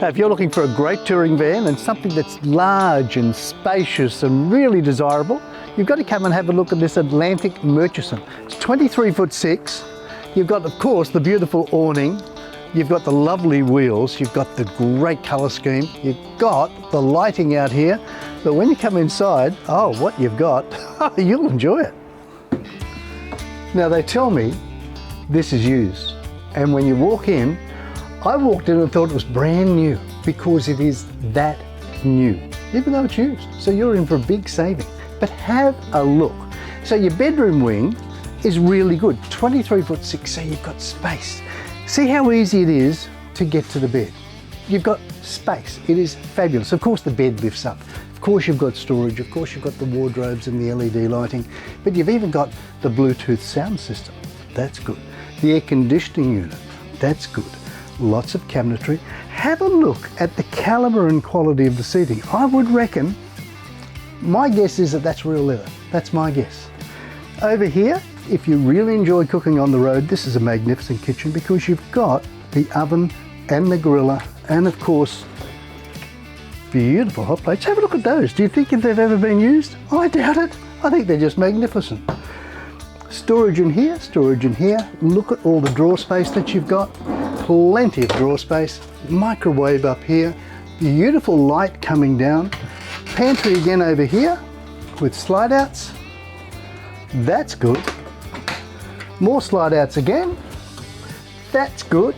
Now, if you're looking for a great touring van and something that's large and spacious and really desirable, you've got to come and have a look at this Atlantic Murchison. It's 23'6". You've got, of course, the beautiful awning. You've got the lovely wheels. You've got the great colour scheme. You've got the lighting out here. But when you come inside, oh, what you've got, you'll enjoy it. Now, they tell me this is used. And when you walk in, I walked in and thought it was brand new because it is that new, even though it's used. So you're in for a big saving. But have a look. So your bedroom wing is really good, 23'6", so you've got space. See how easy it is to get to the bed. You've got space, it is fabulous. Of course the bed lifts up. Of course you've got storage, of course you've got the wardrobes and the LED lighting, but you've even got the Bluetooth sound system. That's good. The air conditioning unit, that's good. Lots of cabinetry. Have a look at the calibre and quality of the seating. I would reckon, my guess is that that's real leather. That's my guess. Over here, if you really enjoy cooking on the road, this is a magnificent kitchen because you've got the oven and the griller and of course, beautiful hot plates. Have a look at those. Do you think if they've ever been used? I doubt it. I think they're just magnificent. Storage in here, storage in here. Look at all the drawer space that you've got. Plenty of drawer space. Microwave up here. Beautiful light coming down. Pantry again over here with slide outs. That's good. More slide outs again. That's good.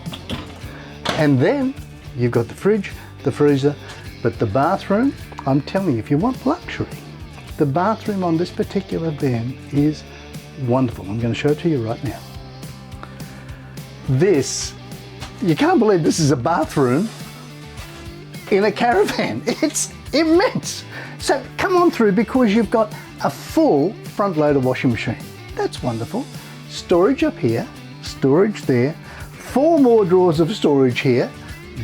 And then you've got the fridge, the freezer, but the bathroom, I'm telling you, if you want luxury, the bathroom on this particular van is wonderful. I'm going to show it to you right now. This, you can't believe this is a bathroom in a caravan. It's immense. So come on through because you've got a full front loader washing machine. That's wonderful. Storage up here, storage there, 4 more drawers of storage here,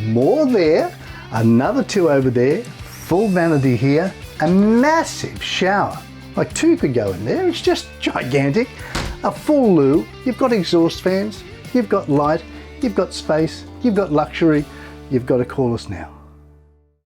more there, another 2 over there, full vanity here, a massive shower. Like 2 could go in there, it's just gigantic. A full loo, you've got exhaust fans, you've got light, you've got space, you've got luxury, you've got to call us now.